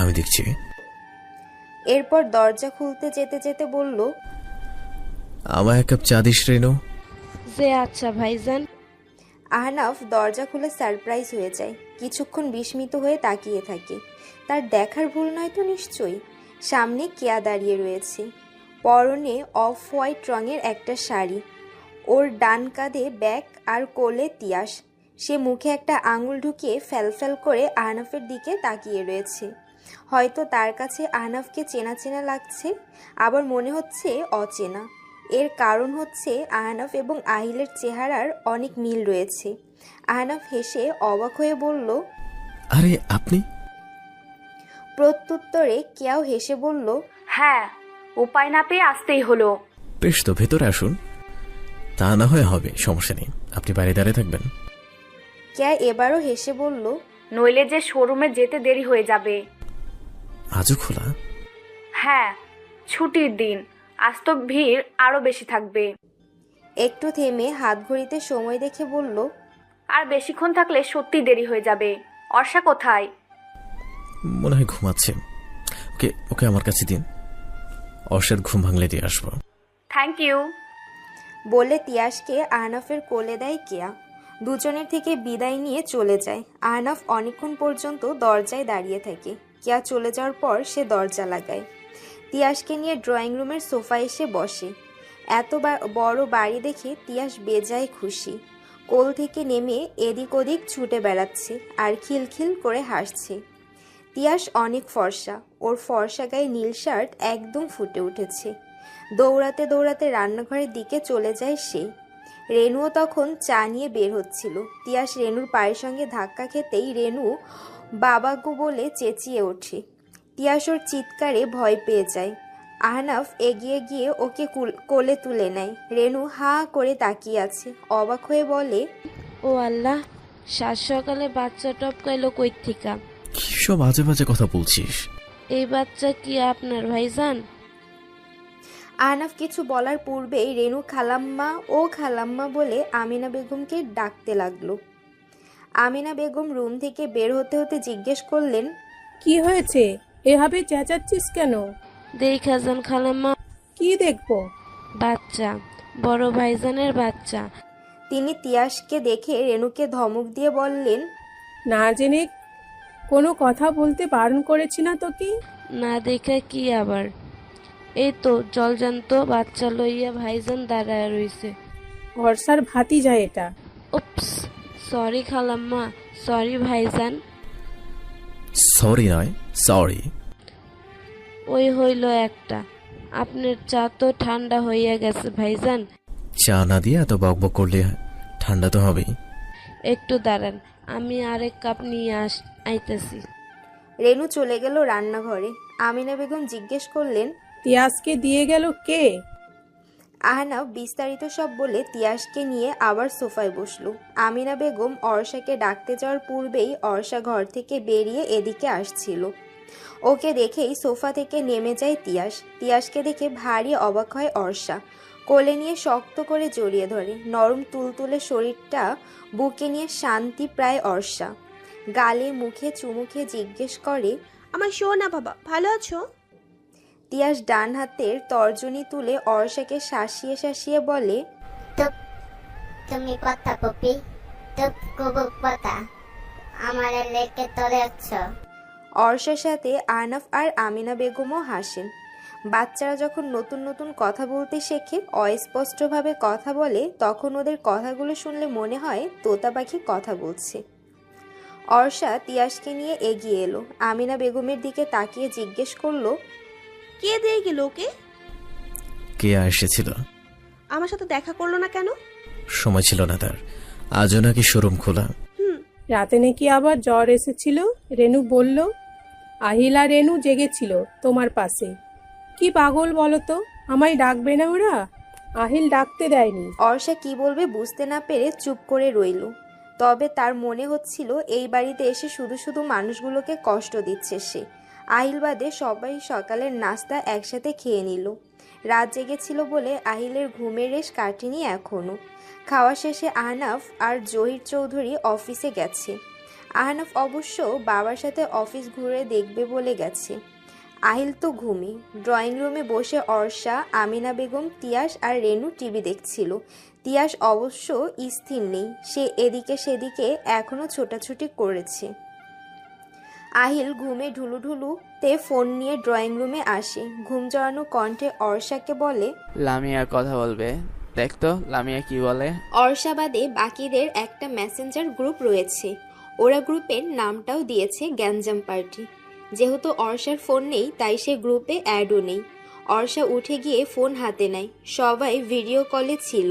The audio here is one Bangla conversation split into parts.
আমি দেখছি। এরপর দরজা খুলতে যেতে যেতে বলল, আমার এক কাপ চা দিস রেনু। যে আচ্ছা ভাইজান। আহনাফ দরজা খুলে সারপ্রাইজ হয়ে যায়। কিছুক্ষণ বিস্মিত হয়ে তাকিয়ে থাকে। তার দেখার ভুল নয় তো নিশ্চয়ই। সামনে কেয়া দাঁড়িয়ে রয়েছে, পরনে অফ হোয়াইট রঙের একটা শাড়ি, ওর ডান কাঁধে ব্যাগ আর কোলে তিয়াস। সে মুখে একটা আঙুল ঢুকিয়ে ফ্যালফ্যাল করে আহনাফের দিকে তাকিয়ে রয়েছে। হয়তো তার কাছে আহনাফকে চেনা চেনা লাগছে, আবার মনে হচ্ছে অচেনা। এর কারণ হচ্ছে আহনাফ এবং আহিলের চেহারার অনেক মিল রয়েছে। আহনাফ হেসে অবাক হয়ে বলল, আরে আপনি? প্রত্যুত্তরে কেয়াও হেসে বলল, হ্যাঁ, উপায় না পেয়ে আসতেই হলো। বেশ, তো ভেতরে আসুন। তা না হয় হবে, সমস্যা নেই, আপনি বাইরে দাঁড়িয়ে থাকবেন। কেয়া এবারও হেসে বলল, নইলে যে শোরুমে যেতে দেরি হয়ে যাবে। আজও খোলা? হ্যাঁ, ছুটির দিন, আজ তো ভিড় আরো বেশি থাকবে। একটু থেমে হাত ঘড়িতে সময় দেখে বলল, আর বেশিক্ষণ থাকলে সত্যি দেরি হয়ে যাবে। অর্ষা কোথায়? মনে হয় ঘুমাচ্ছে। ওকে ওকে আমার কাছে দিন, অর্ষার ঘুম ভাঙলে দিয়ে আসবো। Thank you. বলে তিয়াসকে আহনাফের কোলে দেয় কেয়া। দুজনের থেকে বিদায় নিয়ে চলে যায়। আহনাফ অনেকক্ষণ পর্যন্ত দরজায় দাঁড়িয়ে থাকে। কেয়া চলে যাওয়ার পর সে দরজা লাগায়। তিয়াসকে নিয়ে ড্রয়িং রুমের সোফায় এসে বসে। এত বড় বাড়ি দেখে তিয়াস বেজায় খুশি। কোল থেকে নেমে এদিক ওদিক ছুটে বেড়াচ্ছে আর খিলখিল করে হাসছে। তিয়াস অনেক ফর্সা, ওর ফর্সা গায়ে নীল শার্ট একদম ফুটে উঠেছে। দৌড়াতে দৌড়াতে রান্নাঘরের দিকে চলে যায় সে। রেনুও তখন চা নিয়ে বের হচ্ছিল। তিয়াস রেনুর পায়ের সঙ্গে ধাক্কা খেতেই রেনু বাবাগো বলে চেঁচিয়ে ওঠে। তিয়াস ওর চিৎকারে ভয় পেয়ে যায়। আহনাফ এগিয়ে গিয়ে ওকে কোলে তুলে নেয়। রেনু হা করে তাকিয়ে আছে, অবাক হয়ে বলে, ও আল্লাহ, সাত সকালে বাচ্চা টপকাইলো কই থিকা? কি সব আজে বাজে কথা বলছিস? এই বাচ্চা কি আপনার ভাইজান? আহনাফ কিছু বলার পূর্বেই রেনু খালাম্মা ও খালাম্মা বলে আমিনা বেগমকে ডাকতে লাগলো। আমিনা বেগম রুম থেকে বের হতে হতে জিজ্ঞেস করলেন, কি হয়েছে, এভাবে চেঁচাচ্ছিস কেন? দেখা যান খালাম্মা। কি দেখবো? বাচ্চা, বড় ভাইজানের বাচ্চা। তিনি তিয়াসকে দেখে রেনুকে ধমক দিয়ে বললেন, না জেনে কোনো কথা বলতে বারণ করেছি না তোকে? না দেখা কি আবার? এই তো জলজান্ত বাচ্চা লইয়া ভাইজান দাঁড়ায় রইছে। বর্ষার ভাতিজা এটা। উপস, সরি খালাম্মা, সরি ভাইজান। সরি নয়, সরি। ওই হইল একটা। আপনার চা তো ঠান্ডা হইয়া গেছে ভাইজান। চা না দিয়ে এত বকবক করলে ঠান্ডা তো হবেই। একটু দাঁড়ান, আমি আরেক কাপ নিয়ে আইতেছি। রেনু চলে গেল রান্নাঘরে। আমিনা বেগম জিজ্ঞেস করলেন, তিয়াসকে দিয়ে গেল কে? আহনাফ বিস্তারিত সব বলে তিয়াসকে নিয়ে আবার সোফায় বসলো। আমিনা বেগম অর্ষাকে ডাকতে যাওয়ার পূর্বেই অর্ষা ঘর থেকে বেরিয়ে এদিকে আসছিল। ওকে দেখেই সোফা থেকে নেমে যায় তিয়াস। তিয়াসকে দেখে ভারী অবাক হয় অর্ষা। কোলে নিয়ে শক্ত করে জড়িয়ে ধরে। নরম তুলতুলে শরীরটা বুকে নিয়ে শান্তি প্রায় অর্ষা। গালে মুখে চুমু খেয়ে জিজ্ঞেস করে, আমার সোনা বাবা, ভালো আছো? তিয়াস ডান হাতের তর্জনী তুলে অর্ষাকে শাসিয়ে শাসিয়ে বলে, তুপ তুমি কথা পপি, তুপ কুবুক কথা আমার লেকে তলে আছ। অর্ষার সাথে আহনাফ আর আমিনা বেগমও হাসেন। বাচ্চারা যখন নতুন নতুন কথা বলতে শেখে, অস্পষ্টভাবে কথা বলে, তখন ওদের কথাগুলো শুনলে মনে হয় তোতা পাখি কথা বলছে। অর্ষা তিয়াসকে নিয়ে এগিয়ে এলো। আমিনা বেগমের দিকে তাকিয়ে জিজ্ঞেস করলো, কে দিয়ে গেল ওকে? কে এসেছিল? আমার সাথে দেখা করলো না কেন? সময় ছিল না তার। আজও নাকি শোরুম খোলা। রাতে নাকি আবার জ্বর এসেছিল, রেনু বলল। আহিলা রেনু জেগেছিল তোমার পাশে। কি পাগল বলো তো, আমায় ডাকবে না ওরা? আহিল ডাকতে দেয়নি। অর্ষা কি বলবে বুঝতে না পেরে চুপ করে রইল। তবে তার মনে হচ্ছিল এই বাড়িতে এসে শুধু শুধু মানুষগুলোকে কষ্ট দিচ্ছে সে। আহিল বাদে সবাই সকালের নাস্তা একসাথে খেয়ে নিল। রাত জেগেছিল বলে আহিলের ঘুমের রেশ কাটেনি এখনও। খাওয়া শেষে আহনাফ আর জহির চৌধুরী অফিসে গেছে। আহনাফ অবশ্য বাবার সাথে অফিস ঘুরে দেখবে বলে গেছে। আহিল তো ঘুমি। ড্রয়িং রুমে বসে অর্ষা, আমিনা বেগম, তিয়াস আর রেনু টিভি দেখছিল। তিয়াস অবশ্য স্থির নেই, সে এদিকে সেদিকে এখনও ছোটাছুটি করেছে। আহিল ঘুমে ঢুলুঢুলুতে ফোন নিয়ে ড্রয়িং রুমে আসে। ঘুম জড়ানো কণ্ঠে অর্ষাকে বলে, লামিয়া কথা বলবে, দেখ তো লামিয়া কি বলে। অর্ষা বাদে বাকিদের একটা মেসেঞ্জার গ্রুপ রয়েছে, ওরা গ্রুপের নামটাও দিয়েছে গ্যাঞ্জাম পার্টি। যেহেতু অর্ষার ফোন নেই তাই সে গ্রুপে অ্যাডও নেই। অর্ষা উঠে গিয়ে ফোন হাতে নেয়, সবাই ভিডিও কলে ছিল।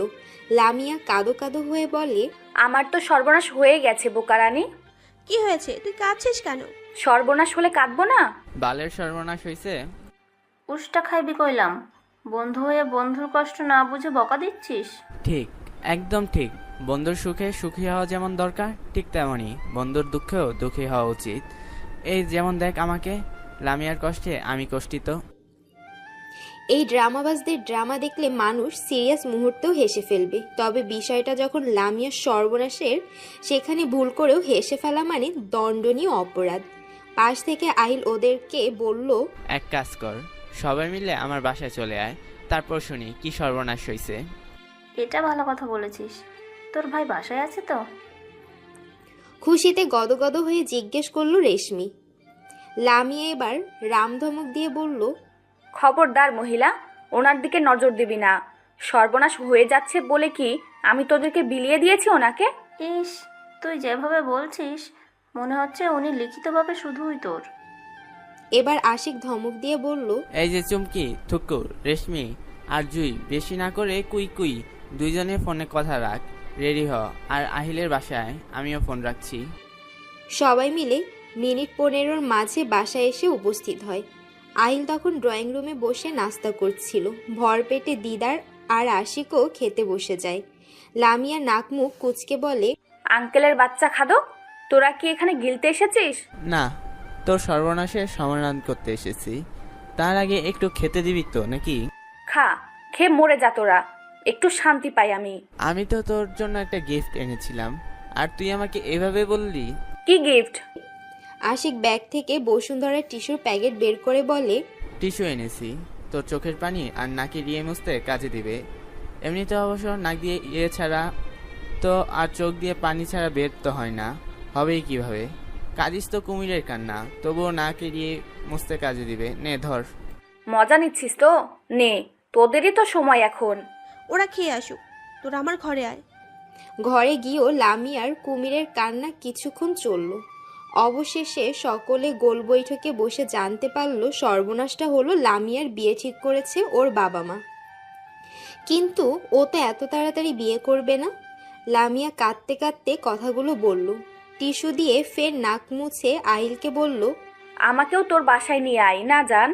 লামিয়া কাঁদো কাঁদো হয়ে বলে, আমার তো সর্বনাশ হয়ে গেছে বোকারানি। কি হয়েছে, তুই কাঁদছিস কেন? সর্বনাশ হলে কাঁদবো না? বালের সর্বনাশ হয়েছে। উষ্টা খাইবি কইলাম, বন্ধু হয়ে বন্ধুর কষ্ট না বুঝে বকা দিচ্ছিস। ঠিক, একদম ঠিক। বন্ধুর সুখে সুখী হওয়া যেমন দরকার, ঠিক তেমনই বন্ধুর দুঃখেও দুঃখী হওয়া উচিত। এই যেমন দেখ আমাকে, লামিয়ার কষ্টে আমি কষ্টিত। এই ড্রামাবাজদের ড্রামা দেখলে মানুষ সিরিয়াস মুহূর্তেও হেসে ফেলবে, তবে বিষয়টা যখন লামিয়ার সর্বনাশের, সেখানে ভুল করেও হেসে ফেলা মানে দণ্ডনীয় অপরাধ। পাশ থেকে আহিল ওদেরকে বলল, এক কাজ কর, সবাই মিলে আমার বাসায় চলে আয়, তারপর শুনি কি সর্বনাশ হয়েছে। এটা ভালো কথা বলেছিস। তোর ভাই বাসায় আছে তো? খুশিতে গদগদ হয়ে জিজ্ঞেস করল রেশমি। লামিয়া এবার রামধমক দিয়ে বলল, খবরদার মহিলা, ওনার দিকে নজর দিবি না। সর্বনাশ হয়ে যাচ্ছে বলে কি আমি তোদেরকে বিলিয়ে দিয়েছি ওনাকে? ইস, তুই যেভাবে বলছিস মনে হচ্ছে উনি লিখিতভাবে শুধুই তোর। এবার আশিক ধমক দিয়ে বলল, এই যে চুমকি, থুকুর, রেশমি আর জুই, বেশি না করে কুই কুই, দুইজনে ফোনে কথা রাখ, রেডি হ, আর আহিলের বাসায় আমিও ফোন রাখছি। সবাই মিলে মিনিট 15 মাঝে বাসায় এসে উপস্থিত হয়। আহিল তখন ড্রয়িং রুমে বসে নাস্তা করছিল। ভরপেটে দিদার আর আশিকও খেতে বসে যায়। লামিয়া নাক মুখ কুচকে বলে, আঙ্কেলের বাচ্চা খাদো, তোরা কি এখানে গিলতে এসেছিস? না, তোর সর্বনাশের সমাধান করতে এসেছি। তার আগে একটু খেতে দিবি তো নাকি? খা, খেয়ে মরে যা তোরা, একটু শান্তি পাই আমি। আমি তো তোর জন্য একটা গিফট এনেছিলাম, আর তুই আমাকে এভাবে বললি। কি গিফট? আশিক ব্যাগ থেকে বসুন্ধরার টিস্যুর প্যাকেট বের করে বলে, টিস্যু এনেছি, তোর চোখের পানি আর নাকে দিয়ে মুছতে কাজে দিবে। এমনিতে অবশ্য নাক দিয়ে ইয়ে ছাড়া তো আর চোখ দিয়ে পানি ছাড়া বের তো হয় না, হবেই কিভাবে? কাঁদিস তো কুমিরের কান্না, তবুও নাকে দিয়ে মুছতে কাজে দিবে। নে ধর। মজা নিচ্ছিস তো? নে, তোদেরই তো সময় এখন। ওরা খেয়ে আসুক, তোরা আমার ঘরে আয়। ঘরে গিয়েও লামিয়ার কুমিরের কান্না কিছুক্ষণ চলল। অবশেষে সকলে গোল বৈঠকে বসে জানতে পারল সর্বনাশটা হলো লামিয়ার বিয়ে ঠিক করেছে ওর বাবা মা। কিন্তু ও তো এত তাড়াতাড়ি বিয়ে করবে না। লামিয়া কাঁদতে কাঁদতে কথাগুলো বলল। টিস্যু দিয়ে ফের নাক মুছে আহিলকে বলল, আমাকেও তোর বাসায় নিয়ে আয় না জান,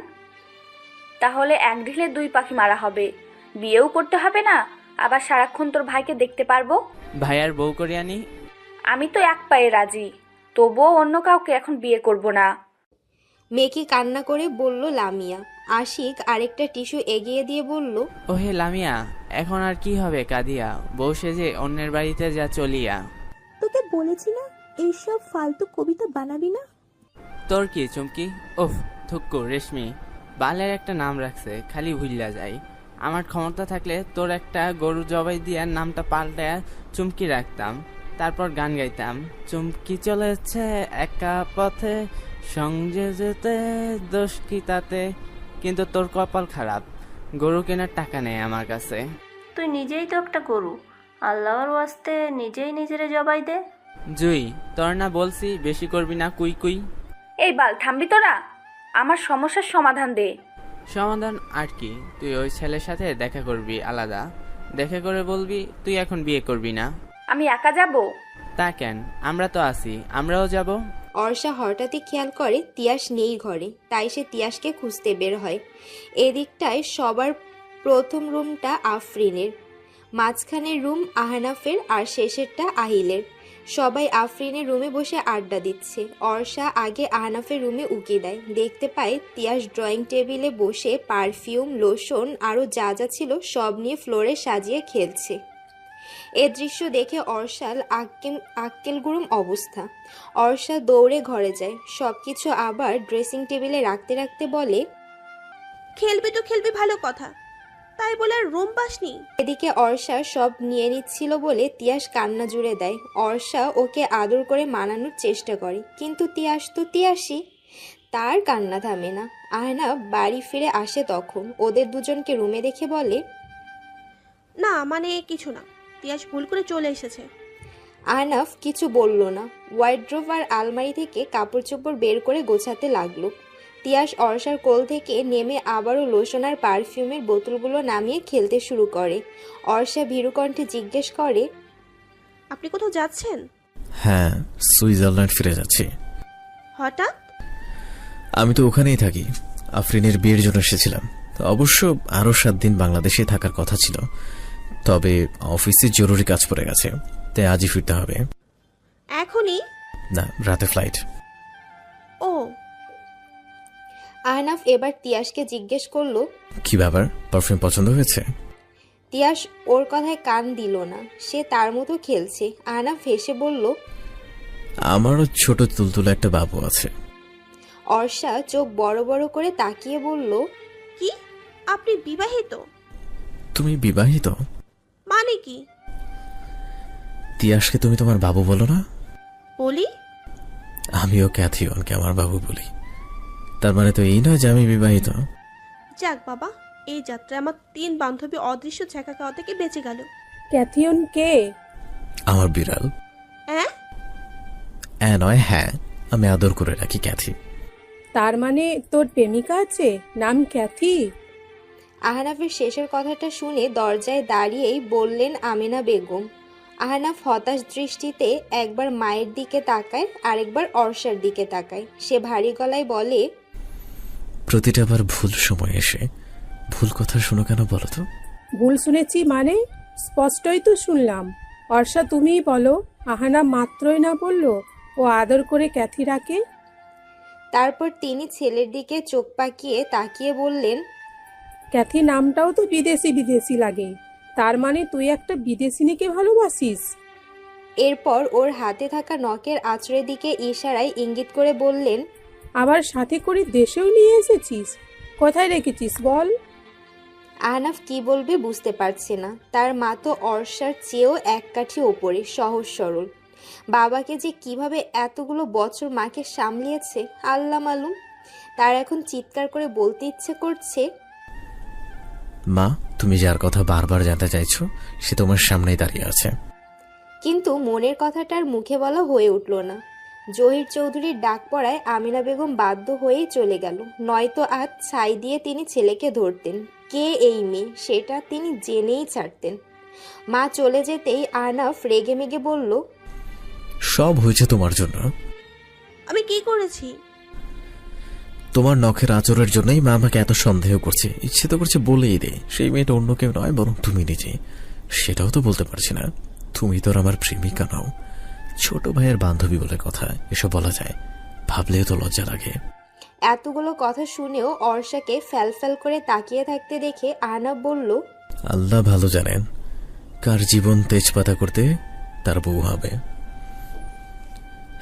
তাহলে এক ঢিলে দুই পাখি মারা হবে। বিয়েও করতে হবে না, আবার সারাক্ষণ তোর ভাইকে দেখতে পারবো। ভাইয়ার বউ করে আনি। আমি তো এক পায়ে রাজি, তবুও অন্য কাউকে এখন বিয়ে করব না। মেয়েকে কান্না করে বলল লামিয়া। আশিক আরেকটা টিস্যু এগিয়ে দিয়ে বলল, ওহে লামিয়া, এখন আর কি হবে কাঁদিয়া, বউ সেজে অন্যের বাড়িতে যা চলিয়া। তোকে বলেছি না এইসব ফালতু কবিতা বানাবি না। তোর কি চুমকি? ওফ, থুক্কু, রেশমি বালের একটা নাম রাখছে, খালি ভুলিয়া যায়। আমার ক্ষমতা থাকলে তোর একটা গরু জবাই দিয়া নামটা পাল্টায়া চুমকি রাখতাম, তারপর গান গাইতাম, চুমকি চলেছে একা পথে, সঙ্গে যেতে দোষ কি তাতে। কিন্তু তোর কপাল খারাপ, গরু কেনার টাকা নেই আমার কাছে। তুই নিজেই তো একটা গরু, আল্লাহর ওয়াস্তে নিজেই নিজেরে জবাই দে। জুই, তোর না বলছি বেশি করবি না কুই কুই। এই বাল, থামবি তোরা? আমার সমস্যার সমাধান দে। সমাধান আর কি, তুই ওই ছেলের সাথে দেখা করবি আলাদা, দেখা করে বলবি তুই এখন বিয়ে করবি না। আমি একা যাব? তা কেন, আমরা তো আছি, আমরাও যাব। অর্ষা হঠাৎই খেয়াল করে তিয়াস নেই ঘরে, তাই সে তিয়াসকে খুঁজতে বের হয়। এদিকটায় সবার প্রথম রুমটা আফরিনের, মাঝখানের রুম আহনাফের আর শেষেরটা আহিলের। সবাই আফরিনের রুমে বসে আড্ডা দিচ্ছে। অর্ষা আগে আহনাফের রুমে উকি দেয়, দেখতে পায় তিয়াস ড্রয়িং টেবিলে বসে পারফিউম, লোশন আরও যা যা ছিল সব নিয়ে ফ্লোরে সাজিয়ে খেলছে। এ দৃশ্য দেখে অর্ষার আক্কেল গুরুম অবস্থা। অর্ষা দৌড়ে ঘরে যায়, সবকিছু আবার ড্রেসিং টেবিলে রাখতে রাখতে বলে, খেলবি তো খেলবি ভালো কথা, তাই বলে আর রুম পাসনি? এদিকে অর্ষা সব নিয়ে নিচ্ছিল বলে তিয়াস কান্না জুড়ে দেয়। অর্ষা ওকে আদর করে মানানোর চেষ্টা করে, কিন্তু তিয়াস তো তিয়াসই, তার কান্না থামে না। আহনা বাড়ি ফিরে আসে তখন ওদের দুজনকে রুমে দেখে বলে, না মানে কিছু না, তিয়াস ভুল করে চলে এসেছে। আহনাফ কিছু বলল না, ওয়ার্ড্রোব আর আলমারি থেকে কাপড় চোপড় বের করে গোছাতে লাগলো। তিয়াস অর্ষার কোল থেকে নেমে আবারও লোশন আর পারফিউমের বোতলগুলো নামিয়ে খেলতে শুরু করে। অর্ষা ভীরু কণ্ঠে জিজ্ঞেস করে, আপনি কোথাও যাচ্ছেন? হ্যাঁ, সুইজারল্যান্ড ফিরে যাচ্ছি। হঠাৎ? আমি তো ওখানেই থাকি, আফরিনের বিয়ের জন্য এসেছিলাম। অবশ্য আরও 7 দিন বাংলাদেশে থাকার কথা ছিল, তবে অফিসে জরুরি কাজ পড়ে গেছে, তাই আজই ফিরতে হবে। এখনই? না, রাতে ফ্লাইট। ও। আহনাফ এবার তিয়াসকে জিজ্ঞেস করলো, কি ব্যাপার, পারফিউম পছন্দ হয়েছে? তিয়াস ওর কথায় কান দিল না, সে তার মতো খেলছে। আহনাফ হেসে বলল, আমারও ছোট তুলতুলে একটা বাবু আছে। অর্ষা চোখ বড় বড় করে তাকিয়ে বলল, কি? আপনি বিবাহিত? তুমি বিবাহিত? মানে কি? তিয়াসকে তুমি তোমার বাবু বলো না? বলি। আমিও ক্যাথিওনকে আমার বাবু বলি। তার মানে তো এই নয় যে আমি বিবাহিত। যাক বাবা, এই যাত্রায় আমার 3 বান্ধবী অদৃশ্য ছ্যাঁকা খাওয়া থেকে বেঁচে গেল। ক্যাথিয়ন কে? আমার বিড়াল। নয়, হ্যাঁ, আমি আদর করে রাখি ক্যাথি। তার মানে তোর প্রেমিকা আছে, নাম ক্যাথি? আহনাফের শেষের কথাটা শুনে দরজায় দাঁড়িয়েই বললেন আমিনা বেগম। আহনাফ হতাশ দৃষ্টিতে একবার মায়ের দিকে তাকায়, আরেকবার অর্ষার দিকে তাকায়। সে ভারী গলায় বলে, প্রতিটা বার ভুল সময় এসে ভুল কথা শোনো কেন বলো তো? ভুল শুনেছি মানে? স্পষ্টই তো শুনলাম। অর্ষা তুমিই বলো। আহানা মাত্রই না বললো ও আদর করে ক্যাথি রাখে। তারপর তিনি ছেলের দিকে চোখ পাকিয়ে তাকিয়ে বললেন, ক্যাথি নামটাও তো বিদেশি বিদেশি লাগে, তার মানে তুই একটা বিদেশিনীকে ভালোবাসিস? এরপর ওর হাতে থাকা নখের আঁচড়ের দিকে ইশারায় ইঙ্গিত করে বললেন, আবার সাথে করে দেশেও নিয়ে এসেছিস? কোথায় রেখেছিস বল? আহনাফ কি বলবে বুঝতে পারছে না। তার মা তো অর্ষার চেয়েও এক কাঠি ওপরে, সহজ সরল। বাবাকে যে কিভাবে এতগুলো বছর মাকে সামলিয়েছে আল্লাহ মালুম। তার এখন চিৎকার করে বলতে ইচ্ছে করছে, মা, তুমি যার কথা বারবার জানতে চাইছো সে তোমার সামনেই দাঁড়িয়ে আছে। কিন্তু মনের কথাটার মুখে বলা হয়ে উঠল না। জহির চৌধুরীর ডাক পড়ায় আমিনা বেগম বাধ্য হয়েই চলে গেল, নয়তো আজ ছাই দিয়ে তিনি ছেলেকে ধরতেন। কে এই মেয়ে সেটা তিনি জেনেই ছাড়তেন। মা চলে যেতেই আহনাফ রেগে মেগে বলল, সব হয়েছে তোমার জন্য। আমি কি করেছি? তোমার নখের আঁচড়ের জন্যই মা আমাকে এত সন্দেহ করছে। ইচ্ছে তো করছে বলেই দে সেই মেয়েটা অন্য কেউ নয়, বরং তুমি নিজে। সেটাও তো বলতে পারছি না। তুমি তো আমার প্রেমিকা নাও, ছোট ভাইয়ের বান্ধবী বলে কথা। এসব বলা যায়? ভাবলেও তো লজ্জা লাগে। এতগুলো কথা শুনেও অর্ষাকে ফ্যালফ্যাল করে তাকিয়ে থাকতে দেখে আহনাফ বলল, আল্লাহ ভালো জানেন কার জীবন তেজপাতা করতে তার বউ হবে।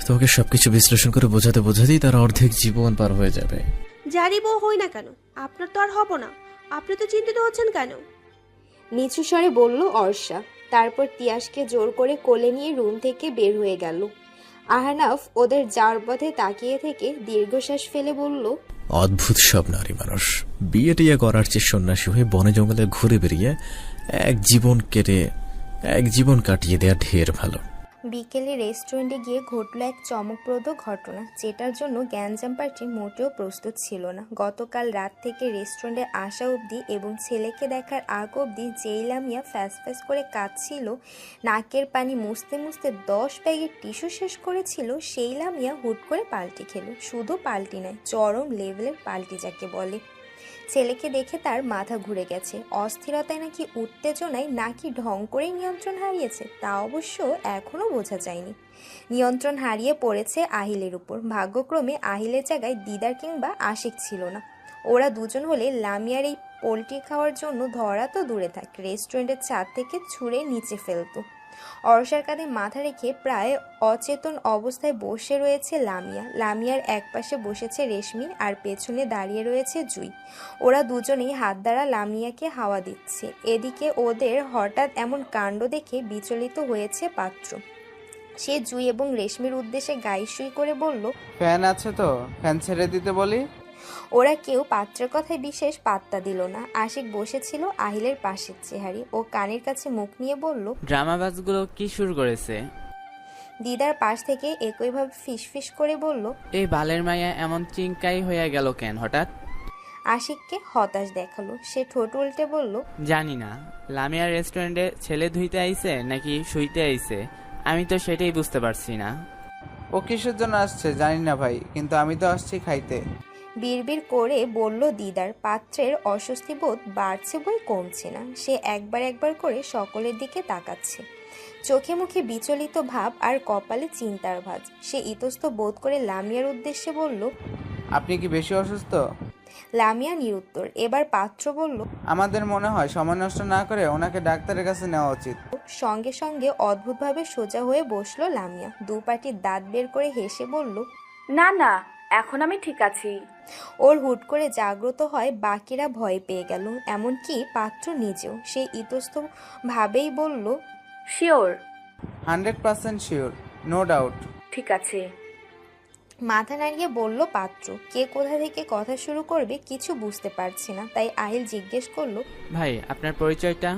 তোমাকে সবকিছু বিশ্লেষণ করে বোঝাতে বোঝাতেই তার অর্ধেক জীবন পার হয়ে যাবে। যারই বউ হই না কেন, আপনার তো আর হব না। আপনি তো চিন্তিত হচ্ছেন কেন? নিচু স্বরে বলল অর্ষা। তারপর তিয়াসকে জোর করে কোলে নিয়ে রুম থেকে বের হয়ে গেল। আহনাফ ওদের যাওয়ার পথে তাকিয়ে থেকে দীর্ঘশ্বাস ফেলে বলল, অদ্ভুত সব নারী মানুষ। বিয়ে টিয়ে করার চেয়ে সন্ন্যাসী হয়ে বনে জঙ্গলে ঘুরে বেরিয়ে এক জীবন কাটিয়ে দেয়া ঢের ভালো। বিকেলে রেস্টুরেন্টে গিয়ে ঘটল এক চমকপ্রদ ঘটনা, যেটার জন্য গ্যাঞ্জাম পার্টি মোটেও প্রস্তুত ছিল না। গতকাল রাত থেকে রেস্টুরেন্টে আসা অবধি এবং ছেলেকে দেখার আগ অবধি যেই লামিয়া ফ্যাস ফ্যাস করে কাঁদছিল, নাকের পানি মুছতে মুছতে 10 ব্যাগের টিস্যু শেষ করেছিল, সেই লামিয়া হুট করে পাল্টি খেলো। শুধু পাল্টি নয়, চরম লেভেলের পাল্টি যাকে বলে। ছেলেকে দেখে তার মাথা ঘুরে গেছে। অস্থিরতায় নাকি উত্তেজনায় নাকি ঢং করেই নিয়ন্ত্রণ হারিয়েছে, তা অবশ্য এখনও বোঝা যায়নি। নিয়ন্ত্রণ হারিয়ে পড়েছে আহিলের উপর। ভাগ্যক্রমে আহিলের জায়গায় দিদার কিংবা আশিক ছিল না। ওরা দুজন হলে লামিয়ার এই পোলট্রি খাওয়ার জন্য ধরা তো দূরে থাক, রেস্টুরেন্টের ছাদ থেকে ছুঁড়ে নিচে ফেলতো। অর্ষার কাঁধে মাথা রেখে প্রায় অচেতন অবস্থায় বসে রয়েছে লামিয়া। লামিয়ার একপাশে বসেছে রেশমি আর পেছনে দাঁড়িয়ে রয়েছে জুই। ওরা দুজনেই হাত দ্বারা লামিয়াকে হাওয়া দিচ্ছে। এদিকে ওদের হঠাৎ এমন কাণ্ড দেখে বিচলিত হয়েছে পাত্র। সে জুই এবং রেশমির উদ্দেশ্যে গাইসুই করে বলল, ফ্যান আছে তো, ফ্যান ছেড়ে দিতে বলি। ওরা কেউ পাত্রের কথায় বিশেষ পাত্তা দিল না। আশিক বসেছিল আহিলের পাশের চেহারি। ও কানের কাছে মুখ নিয়ে বলল, ড্রামাবাজগুলো কি শুরু করেছে? দিদার পাশ থেকে একইভাবে ফিসফিস করে বলল, এই বালের মায়া এমন চিংকাই হয়ে গেল কেন হঠাৎ? আশিককে হতাশ দেখালো। সে ঠোঁট উল্টে বলল, জানি না, লামিয়া রেস্টুরেন্টে ছেলে ধুইতে আইছে নাকি শুইতে আইছে, আমি তো সেটাই বুঝতে পারছি না। ও কিসের জন্য আসছে জানি না ভাই, কিন্তু আমি তো আসছি খাইতে। বিড়বিড় করে বলল দিদার। পাত্রের অস্বস্তি বোধ বাড়ছে বই কমছে না। সে একবার একবার করে সকলের দিকে তাকাচ্ছে, চোখে মুখে বিচলিত ভাব আর কপালে চিন্তার ভাঁজ। সে ইতস্ত বোধ করে লামিয়ার উদ্দেশ্যে বলল, আপনি কি বেশি অসুস্থ? লামিয়া নিরুত্তর। এবার পাত্র বলল, আমাদের মনে হয় সময় নষ্ট না করে ওনাকে ডাক্তারের কাছে নেওয়া উচিত। সঙ্গে সঙ্গে অদ্ভুতভাবে সোজা হয়ে বসলো লামিয়া। দুপাটি দাঁত বের করে হেসে বলল, না না, এখন আমি ঠিক আছি। ওর হুট করে জাগ্রত হয় বাকিরা ভয় পেয়ে গেল, এমনকি পাত্র নিজেও। সে ইতস্ত ভাবেই বলল, শিওর? 100% sure, no doubt. ঠিক আছে। মাথা নাড়িয়ে বলল পাত্র। কে কোথা থেকে কথা শুরু করবে কিছু বুঝতে পারছে না, তাই আহিল জিজ্ঞেস করলো, ভাই আপনার পরিচয়টা?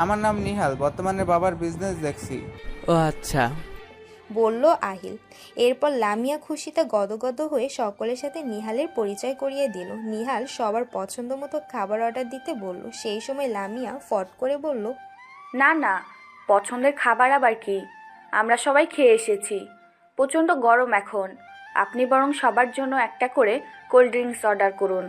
আমার নাম নিহাল, বর্তমানে বাবার বিজনেস দেখছি। ও আচ্ছা, বলল আহিল। এরপর লামিয়া খুশিতে গদগদ হয়ে সকলের সাথে নিহালের পরিচয় করিয়ে দিল। নিহাল সবার পছন্দ মতো খাবার অর্ডার দিতে বলল। সেই সময় লামিয়া ফট করে বলল, না না, পছন্দের খাবার আবার কি, আমরা সবাই খেয়ে এসেছি। প্রচণ্ড গরম এখন, আপনি বরং সবার জন্য একটা করে কোল্ড ড্রিঙ্কস অর্ডার করুন।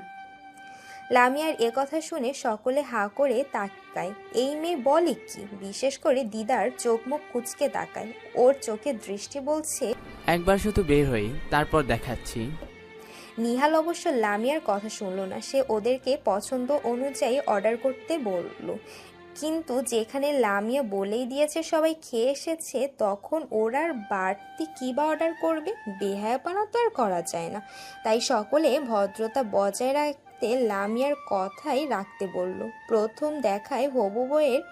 লামিয়ার কথা শুনে সকলে হাঁ করে তাকায়। এই মেয়ে বলে কি? বিশেষ করে দিদার চোখ মুখ কুচকে তাকায়। ওর চোখে দৃষ্টি বলছে, একবার শুধু বের হই, তারপর দেখাচ্ছি। নিহাল অবশ্য লামিয়ার কথা শুনল না। সে ওদেরকে পছন্দ অনুযায়ী অর্ডার করতে বলল। কিন্তু যেখানে লামিয়া বলেই দিয়েছে সবাই খেয়ে এসেছে, তখন ওরা আর বাড়তি কী বা অর্ডার করবে? বেহায়াপনা তো আর করা যায় না। তাই সকলে ভদ্রতা বজায় রাখতে লামিয়ার কথাই রাখতে বলল। প্রথম দেখায় হবু বইয়ের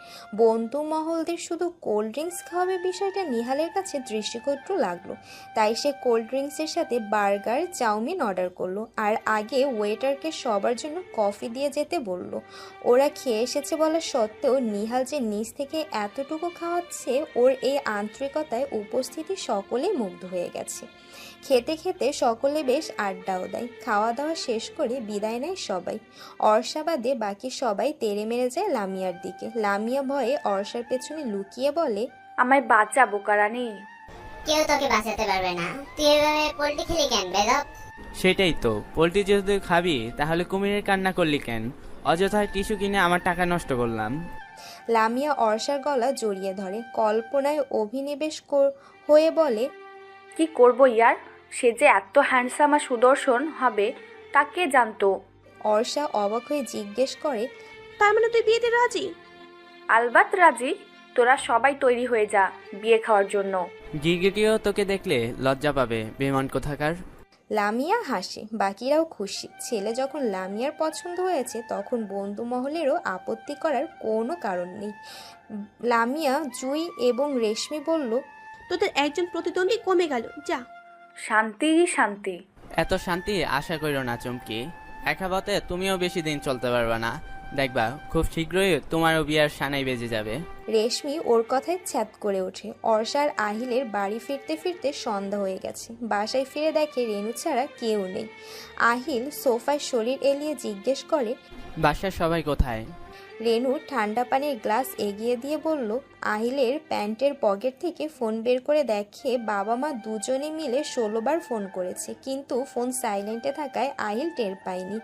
বন্ধু মহলদের শুধু কোল্ড ড্রিঙ্কস খাওয়াবে বিষয়টা নিহালের কাছে দৃষ্টিকটু লাগলো। তাই সে কোল্ড ড্রিঙ্কসের সাথে বার্গার, চাউমিন অর্ডার করলো। আর আগে ওয়েটারকে সবার জন্য কফি দিয়ে যেতে বলল। ওরা খেয়ে এসেছে বলা সত্ত্বেও নিহাল যে নিজ থেকে এতটুকু খাওয়াচ্ছে, ওর এই আন্তরিকতায় উপস্থিতি সকলেই মুগ্ধ হয়ে গেছে। খেতে খেতে সকলে বেশ আড্ডাও দেয়। খাওয়া দাওয়া শেষ করে বিদায় নেয় সবাই। অর্ষা বাদে বাকি সবাই তেড়ে মেরে যায় লামিয়ার দিকে। লামিয়া ভয়ে অর্ষার পেছনে লুকিয়ে বলে, আমায় বাঁচা বোকারানি। কেউ তোকে বাঁচাতে পারবে না। তুই এভাবে পোল্ট্রি খেলি কেন বেদব? সেটাই তো, পোল্ট্রি যদি খাবি তাহলে কুমিরের কান্না করলি কেন? অযথায় টিস্যু কিনে আমার টাকা নষ্ট করলাম। লামিয়া অর্ষার গলা জড়িয়ে ধরে, কল্পনায় অভিনিবেশ হয়ে বলে, কি করবো ইয়ার, সে যে এত হ্যান্ডসাম আর সুদর্শন হবে তা কে জানতো? অর্ষা অবাক হয়ে জিজ্ঞেস করে, তার মানে তুই বিয়েতে রাজি? আলবাত রাজি। তোরা সবাই তৈরি হয়ে যা বিয়ে খাওয়ার জন্য। গিরগিটিও তোকে দেখলে লজ্জা পাবে, বেমান কোথাকার। লামিয়া হাসে, বাকিরাও খুশি। ছেলে যখন লামিয়ার পছন্দ হয়েছে, তখন বন্ধু মহলেরও আপত্তি করার কোনো কারণ নেই। লামিয়া, জুই এবং রেশমি বলল, তোদের একজন প্রতিদ্বন্দ্বী কমে গেল, যা। শান্তি শান্তি। এত শান্তি আশা করিও না চমকি। একাবতে তুমিও বেশি দিন চলতে পারবে না, দেখবা খুব শীঘ্রই তোমারও বিয়ার সানাই বেজে যাবে। রেশমি ওর কথায় ছ্যাদ করে ওঠে। অর্ষার আহিলের বাড়ি ফিরতে ফিরতে সন্ধ্যা হয়ে গেছে। বাসায় ফিরে দেখে রেনু ছাড়া কেউ নেই। আহিল সোফায় শরীর এলিয়ে জিজ্ঞেস করে, বাসার সবাই কোথায়? রেনু ঠান্ডা পানির গ্লাস এগিয়ে দিয়ে বলল। আহিলের প্যান্টের পকেট থেকে ফোন বের করে দেখে বাবা মা দুজনে মিলে 16 বার ফোন করেছে, কিন্তু ফোন সাইলেন্টে থাকায় আহিল টের পায়নি।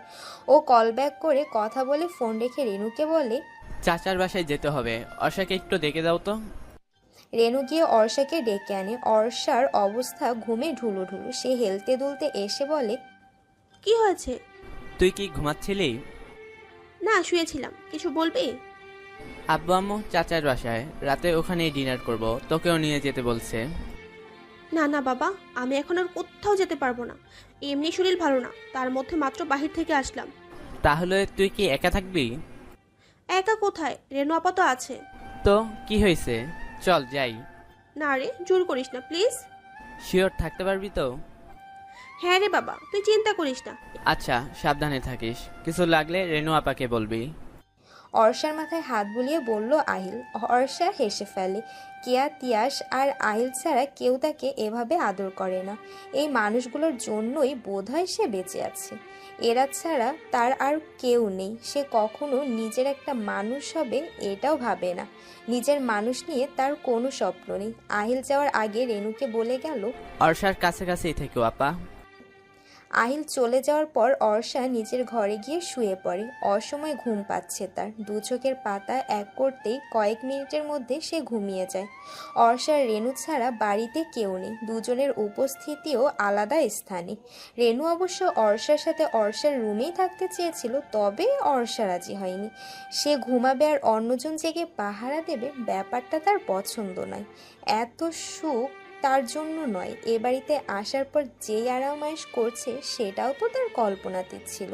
ও কল ব্যাক করে কথা বলে ফোন রেখে রেনুকে বলে, চাচার বাসায় যেতে হবে, অর্ষাকে একটু ডেকে দাও তো। রেনু গিয়ে অর্ষাকে ডেকে আনে। অর্ষার অবস্থা ঘুমে ঢুলুঢুলু। সে হেলতে দুলতে এসে বলে, কি হয়েছে? তুই কি ঘুমাচ্ছিলি? না, শুয়েছিলাম। কিছু বলবি? আব্বু আম্মু চাচার বাসায়, রাতে ওখানেই ডিনার করব, তোকেও নিয়ে যেতে বলছে। না না বাবা, আমি এখন আর কোথাও যেতে পারবো না। এমনি শরীর ভালো না, তার মধ্যে মাত্র বাহির থেকে আসলাম। তাহলে তুই কি একা থাকবি? একা কোথায়, রেনু আপা তো আছে। তো কি হয়েছে, চল যাই। না রে, জোর করিস না প্লিজ। শিওর থাকতে পারবি তো? হ্যাঁ রে বাবা, তুই চিন্তা করিস না। আচ্ছা, সাবধানে থাকিস, কিছু লাগলে রেনু আপাকে বলবি। অর্ষার মাথায় হাত বুলিয়ে বলল আহিল। অর্ষা হেসে ফেলে। কেয়া, তিয়াস আর আহিল ছাড়া কেউ তাকে এভাবে আদর করে না। এই মানুষগুলোর জন্যই বোধহয় সে বেঁচে আছে। এরা ছাড়া তার আর কেউ নেই। সে কখনো নিজের একটা মানুষ হবে এটাও ভাবে না। নিজের মানুষ নিয়ে তার কোনো স্বপ্ন নেই। আহিল যাওয়ার আগে রেনুকে বলে গেল, অর্ষার কাছাকাছি থেকো আপা। আহিল চলে যাওয়ার পর অর্ষা নিজের ঘরে গিয়ে শুয়ে পড়ে। অসময় ঘুম পাচ্ছে তার। দু চোখের পাতা এক করতেই কয়েক মিনিটের মধ্যে সে ঘুমিয়ে যায়। অর্ষার রেনু ছাড়া বাড়িতে কেউ নেই। দুজনের উপস্থিতিও আলাদা স্থানে। রেনু অবশ্য অর্ষার সাথে অর্ষার রুমেই থাকতে চেয়েছিল, তবে অর্ষা রাজি হয়নি। সে ঘুমাবে আর অন্যজন জেগে পাহারা দেবে, ব্যাপারটা তার পছন্দ নয়। এত সুখ তার জন্য নয়। এ বাড়িতে আসার পর যেই আরামায়েশ করছে সেটাও তো তার কল্পনাতীত ছিল।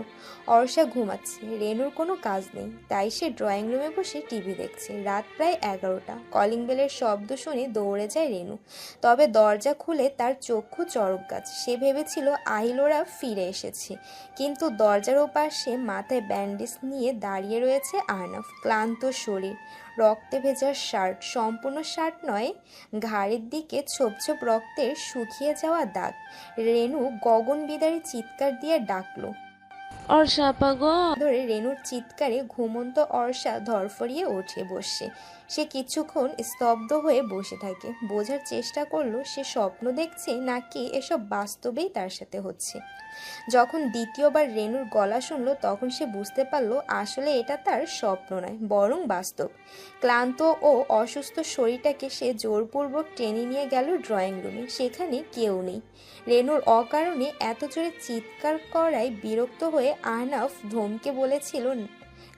অর্ষা ঘুমাচ্ছে, রেনুর কোনো কাজ নেই, তাই সে ড্রয়িং রুমে বসে টিভি দেখছে। রাত প্রায় 11টা। কলিং বেলের শব্দ শুনে দৌড়ে যায় রেনু। তবে দরজা খুলে তার চক্ষু চড়ক গাছ। সে ভেবেছিল আহিলোরা ফিরে এসেছে, কিন্তু দরজার ওপাশে মাথায় ব্যান্ডেজ নিয়ে দাঁড়িয়ে রয়েছে আহনাফ। ক্লান্ত শরীর, রক্তে ভেজা শার্ট, সম্পূর্ণ শার্ট নয়, ঘাড়ের দিকে ছোপ ছোপ রক্তের শুকিয়ে যাওয়া দাগ। রেনু গগন বিদারী চিৎকার দিয়ে ডাকলো। অর্ষা আপা গো। ধরে রেনুর চিৎকারে ঘুমন্ত অর্ষা ধরফরিয়ে ওঠে বসে। সে কিছুক্ষণ স্তব্ধ হয়ে বসে থাকে। বোঝার চেষ্টা করলো সে স্বপ্ন দেখছে নাকি এসব বাস্তবেই তার সাথে হচ্ছে। যখন দ্বিতীয়বার রেনুর গলা শুনলো তখন সে বুঝতে পারলো আসলে এটা তার স্বপ্ন নয়, বরং বাস্তব। ক্লান্ত ও অসুস্থ শরীরটাকে সে জোরপূর্বক টেনে নিয়ে গেল ড্রয়িং রুমে। সেখানে কেউ নেই। রেনুর অকারণে এত জোরে চিৎকার করায় বিরক্ত হয়ে আহনাফ ধমকে বলেছিল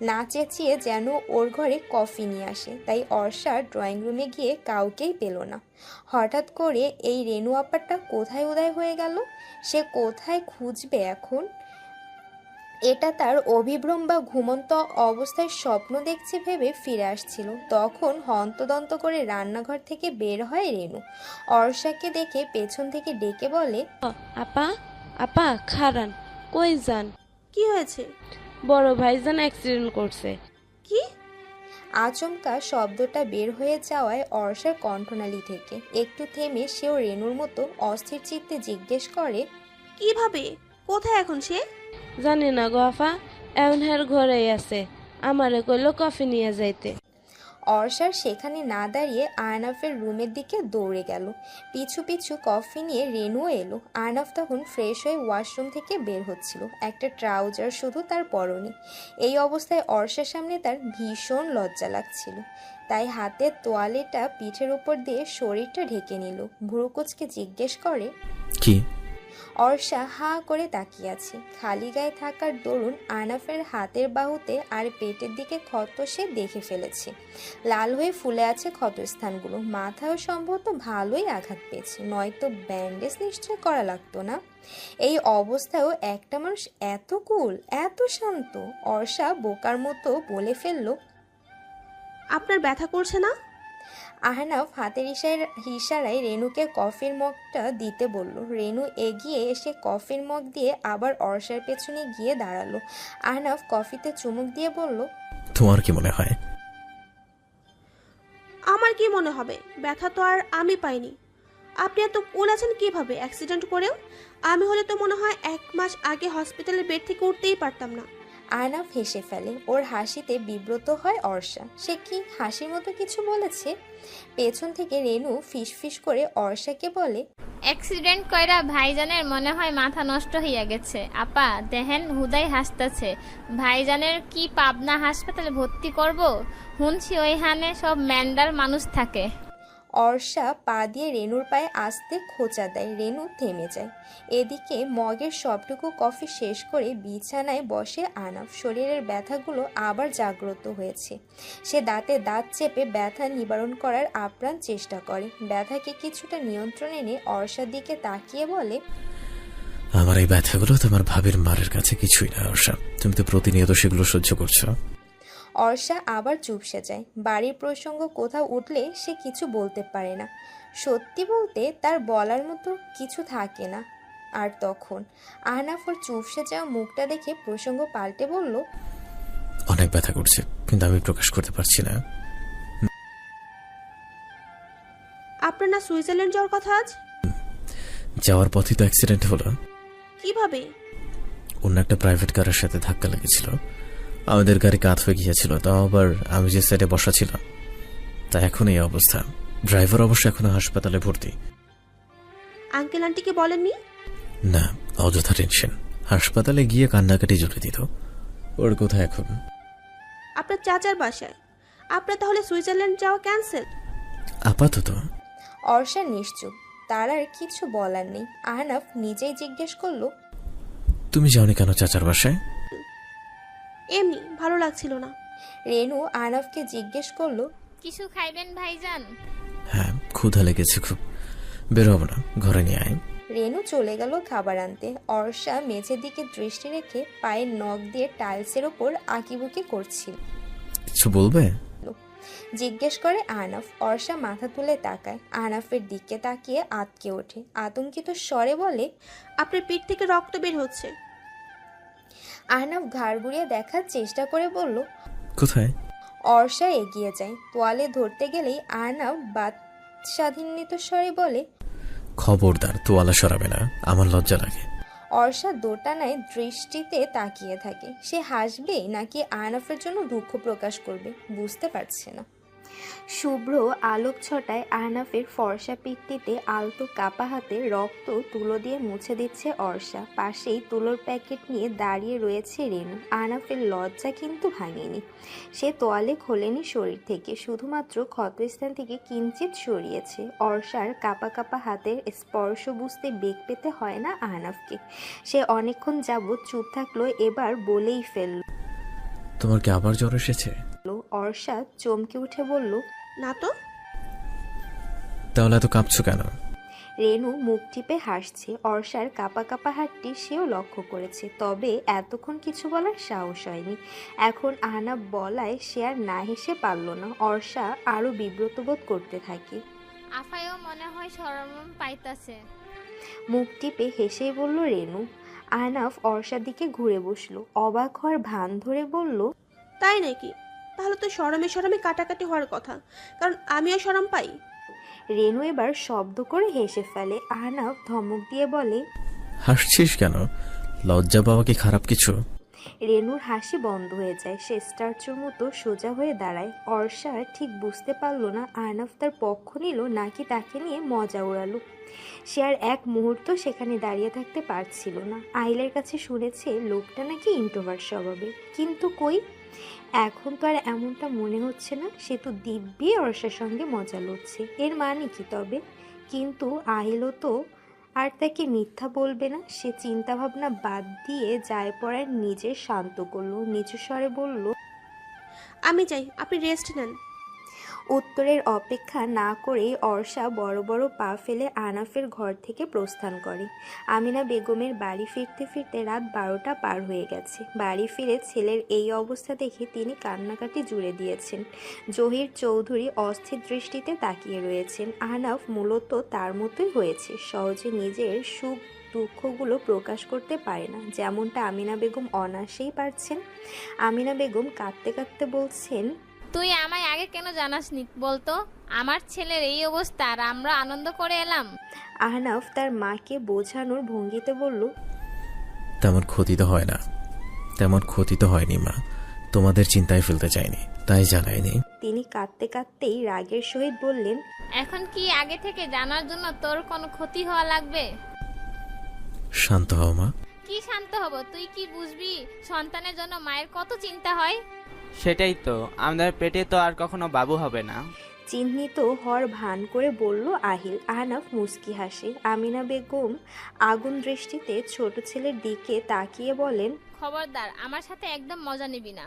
না চেঁচিয়ে যেন ওর ঘরে কফি নিয়ে আসে। তাই অর্ষা ড্রয়িং রুমে গিয়ে কাউকেই পেল না। হঠাৎ করে এই রেনু আপাটা কোথায় উদয় হয়ে গেল? সে কোথায় খুঁজবে এখন? এটা তার অভিভ্রম বা ঘুমন্ত অবস্থায় স্বপ্ন দেখছে ভেবে ফিরে আসছিল। তখন হন্তদন্ত করে রান্নাঘর থেকে বের হয় রেনু। অর্ষাকে দেখে পেছন থেকে ডেকে বলে, আপা আপা খারান, কই যান? কি হয়েছে? বড় ভাইজান অ্যাক্সিডেন্ট করছে। কি? আচমকা শব্দটা বের হয়ে যাওয়ায় অর্ষার কণ্ঠনালী থেকে একটু থেমে সেও রেনুর মতো অস্থির চিত্তে জিজ্ঞেস করে, কিভাবে? কোথায় এখন সে? জানি না গো আফা, এখন হের ঘরেই আছে। আমারে কইলো কফি নিয়ে যাইতে। অর্ষার সেখানে না দাঁড়িয়ে আহনাফের রুমের দিকে দৌড়ে গেল। পিছু পিছু কফি নিয়ে রেনুও এলো। আহনাফ তখন ফ্রেশ হয়ে ওয়াশরুম থেকে বের হচ্ছিল। একটা ট্রাউজার শুধু তার পরনে। এই অবস্থায় অর্ষার সামনে তার ভীষণ লজ্জা লাগছিল, তাই হাতের তোয়ালেটা পিঠের উপর দিয়ে শরীরটা ঢেকে নিল। ভ্রুকুচকে জিজ্ঞেস করে, কি? অর্ষা হাঁ করে তাকিয়ে আছে। খালি গায়ে থাকার দরুন আহনাফের হাতের বাহুতে আর পেটের দিকে ক্ষত সে দেখে ফেলেছে। লাল হয়ে ফুলে আছে ক্ষতস্থানগুলো। মাথায়ও সম্ভবত ভালোই আঘাত পেয়েছে, নয়তো ব্যান্ডেজ নিশ্চয় করা লাগতো না। এই অবস্থায়ও একটা মানুষ এত কুল, এত শান্ত। অর্ষা বোকার মতো বলে ফেলল, আপনার ব্যথা করছে না? আহনাফ হাতের ইশারায় রেনুকে কফির মগটা দিতে বলল। রেনু এগিয়ে এসে কফির মগ দিয়ে আবার অর্ষার পেছনে গিয়ে দাঁড়ালো। আহনাফ কফিতে চুমুক দিয়ে বলল, তোমার কি মনে হয়? আমার কি মনে হবে? ব্যথা তো আর আমি পাইনি। আপনি এত কুল আছেন কিভাবে অ্যাক্সিডেন্ট করেও? আমি হলে তো মনে হয় 1 মাস আগে হসপিটালের বেড থেকে উঠতেই পারতাম না। আহনাফ হেসে ফেলে। ওর হাসিতে বিব্রত হয় অর্ষা। সে কি হাসির মতো কিছু বলেছে? পেছন থেকে রেনু ফিসফিস করে অর্ষাকে বলে, অ্যাক্সিডেন্ট কইরা ভাইজানের মনে হয় মাথা নষ্ট হইয়া গেছে। আপা দেহেন হুদাই হাসতেছে। ভাইজানের কি পাবনা হাসপাতালে ভর্তি করব? শুনছি ওইখানে সব ম্যান্ডার মানুষ থাকে। অর্ষা পা দিয়ে রেনুর পায়ে আস্তে খোঁচা দেয়। রেনু থেমে যায়। এদিকে মগের সবটুকু কফি শেষ করে বিছানায় বসে আনাফ। শরীরের ব্যথাগুলো আবার জাগ্রত হয়েছে। সে দাঁতে দাঁত চেপে ব্যথা নিবারণ করার আপ্রাণ চেষ্টা করে। ব্যথাকে কিছুটা নিয়ন্ত্রণে এনে অর্ষার দিকে তাকিয়ে বলে, আমার এই ব্যথাগুলো তোমার ভাবির মারের কাছে কিছুই না অর্ষা, তুমি তো প্রতিনিয়ত সেগুলো সহ্য করছো। অর্ষা আবার চুপসে যায়। বাড়ির প্রসঙ্গ কোথাও উঠলে সে কিছু বলতে পারে না। সত্যি বলতে তার বলার মতো কিছু থাকে না। আর তখন আহনাফ ওর চুপসে যাওয়া মুখটা দেখে প্রসঙ্গ পাল্টে বলল, অনেক ব্যথা করছে, কিন্তু আমি প্রকাশ করতে পারছি না। আপনার না সুইজারল্যান্ড যাওয়ার কথা আজ? যাওয়ার পথে তো অ্যাক্সিডেন্ট হলো। কিভাবে? অন্য একটা প্রাইভেট কারের সাথে ধাক্কা লেগেছিল। আমাদের গাড়ি কাত হয়ে গিয়েছিল, তাও আবার আমি যে সাইডে বসা ছিলাম। তা এখন এই অবস্থা। ড্রাইভার অবশ্য এখনো হাসপাতালে ভর্তি। আঙ্কেল আন্টিকে বলেননি? না, অযথা টেনশন। হাসপাতালে গিয়ে কান্নাকাটি জুড়ে দিত। ওর কোথায় এখন? আপনার চাচার বাসায়। আপনার তাহলে সুইজারল্যান্ড যাওয়া ক্যান্সেল? আপাতত। অর্ষা নিশ্চুপ। তার আর কিছু বলার নেই। আহনাফ নিজেই জিজ্ঞেস করলো, তুমি যাওনি কেন চাচার বাসায়? এমনি ভালো লাগছিল না। রেনু আহনাফকে জিজ্ঞেস করলো, কিছু খাইবেন ভাইজান? হ্যাঁ, ক্ষুধা লেগেছে খুব। বেরোবো না, ঘরে নিয়ে আয়। রেনু চলে গেল খাবার আনতে। অর্ষা মেঝের দিকে দৃষ্টি রেখে পায়ের নখ দিয়ে টাইলসের ওপর আঁকিবুকি করছিল। কিছু বলবে? জিজ্ঞেস করে আহনাফ। অর্ষা মাথা তুলে তাকায়। আহনাফের দিকে তাকিয়ে আটকে ওঠে। আতঙ্কিত স্বরে বলে, আপনার পিঠ থেকে রক্ত বের হচ্ছে। আহনাফ ঘাড় ঘুরিয়ে দেখার চেষ্টা করে বলল, কোথায়? অর্ষা এগিয়ে যায়। তোয়ালে ধরতে গেলেই আহনাফ বাদশাধীনিত স্বরে বলে, খবরদার, তোয়ালা সরাবে না, আমার লজ্জা লাগে। অর্ষা দোটানায় দৃষ্টিতে তাকিয়ে থাকে। সে হাসবে নাকি আহনাফের জন্য দুঃখ প্রকাশ করবে বুঝতে পারছে না। শুভ্র আলোক ছটায় আহনাফের ফর্সা পিঠটিতে আলতো কাপা হাতে রক্ত তুলো দিয়ে মুছে দিচ্ছে অর্ষা। পাশেই তুলোর প্যাকেট নিয়ে দাঁড়িয়ে রয়েছে রেনু। আহনাফের লজ্জা কিন্তু ভাঙেনি। সে তোয়ালে খোলেনি শরীর থেকে, শুধুমাত্র ক্ষতস্থান থেকে কিঞ্চিত সরিয়েছে। অর্ষার কাপা কাপা হাতের স্পর্শ বুঝতে বেগ পেতে হয় না আহনাফকে। সে অনেকক্ষণ যাবৎ চুপ থাকলো, এবার বলেই ফেলল, তোমার কি আবার জ্বর এসেছে? অর্ষা চমকে উঠে বলল, না তো। তাহলে এত কাঁপছো কেন? রেনু মুখ টিপে হাসছে। অর্ষার কাপা কাপা হাতটি সেও লক্ষ্য করেছে, তবে এতক্ষণ কিছু বলার সাহস হয়নি। এখন আহনাফ বলায় সে আর না হেসে পারল না। অর্ষা আরো বিব্রত বোধ করতে থাকে। আফায়ও মনে হয় শরম পাইতাছে। মুখ টিপে হেসেই বলল রেনু। আহনাফ অর্ষার দিকে ঘুরে বসলো। অবাক হওয়ার ভান ধরে বলল, তাই নাকি? তাহলে তো শরমে শরমে কাটাকাটি হওয়ার কথা, কারণ আমিও শরম পাই। রেনু এবার শব্দ করে হেসে ফেলে। আহনাফ ধমক দিয়ে বলে, হাসছিস কেন? লজ্জা পাওয়া কি খারাপ কিছু? রেনুর হাসি বন্ধ হয়ে যায়। সে স্ট্যাচুর মতো সোজা হয়ে দাঁড়ায়। অর্ষা ঠিক বুঝতে পারল না আহনাফ তার পক্ষ নিল নাকি তাকে নিয়ে মজা উড়ালো। সে আর এক মুহূর্ত সেখানে দাঁড়িয়ে থাকতে পারছিল না। আহিলের কাছে শুনেছে লোকটা নাকি ইন্ট্রোভার্ট স্বভাবের, কিন্তু কই, এখন তো আর এমনটা মনে হচ্ছে না। সে তো দিব্যি অর্ষার সঙ্গে মজা লড়ছে। এর মানে কি তবে? কিন্তু আহিলও তো আর তাকে মিথ্যা বলবে না। সে চিন্তা ভাবনা বাদ দিয়ে যায় পড়ার নিজে শান্ত করলো। নিচু স্বরে বলল, আমি যাই, আপনি রেস্ট নেন। উত্তরের অপেক্ষা না করেই অর্ষা বড় বড় পা ফেলে আহনাফের ঘর থেকে প্রস্থান করে। আমিনা বেগমের বাড়ি ফিরতে ফিরতে রাত 12টা পার হয়ে গেছে। বাড়ি ফিরে ছেলের এই অবস্থা দেখে তিনি কান্নাকাটি জুড়ে দিয়েছেন। জহির চৌধুরী অস্থির দৃষ্টিতে তাকিয়ে রয়েছেন। আহনাফ মূলত তার মতোই হয়েছে, সহজে নিজের সুখ দুঃখগুলো প্রকাশ করতে পারে না, যেমনটা আমিনা বেগম অনায়াসেই পারছেন। আমিনা বেগম কাঁদতে কাঁদতে বলছেন, তুই আমায় আগে কেন জানাসনি বলতো? আমার ছেলের এই অবস্থা আর আমরা আনন্দ করে এলাম। আহনাফ তার মাকে বোঝানোর ভঙ্গিতে বলল, তেমন ক্ষতি তো হয় না। তেমন ক্ষতি তো হয়নি মা, তোমাদের চিন্তায় ফেলতে চাইনি তাই জানাইনি। তিনি কাঁদতে কাঁদতেই রাগের সহিত বললেন, এখন কি আগে থেকে জানার জন্য তোর কোনো ক্ষতি হওয়া লাগবে? শান্ত হও মা। কি শান্ত হব? তুই কি বুঝবি সন্তানের জন্য মায়ের কত চিন্তা হয়? সেটাই তো, আমাদের পেটে তো আর কখনো বাবু হবে না। চিহ্নিত হওয়ার ভান করে বলল আহিল। আহনাফ মুস্কি হাসে। আমিনা বেগম আগুন দৃষ্টিতে ছোট ছেলের দিকে তাকিয়ে বলেন, খবরদার আমার সাথে একদম মজা নিবি না।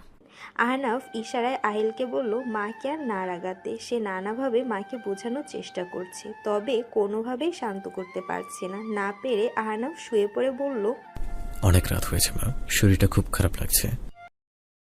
আহনাফ ইশারায় আহিলকে বলল মাকে আর না রাগাতে। সে নানাভাবে মাকে বোঝানোর চেষ্টা করছে, তবে কোনোভাবেই শান্ত করতে পারছে না পেরে আহনাফ শুয়ে পড়ে বলল, অনেক রাত হয়েছে মা, শরীরটা খুব খারাপ লাগছে।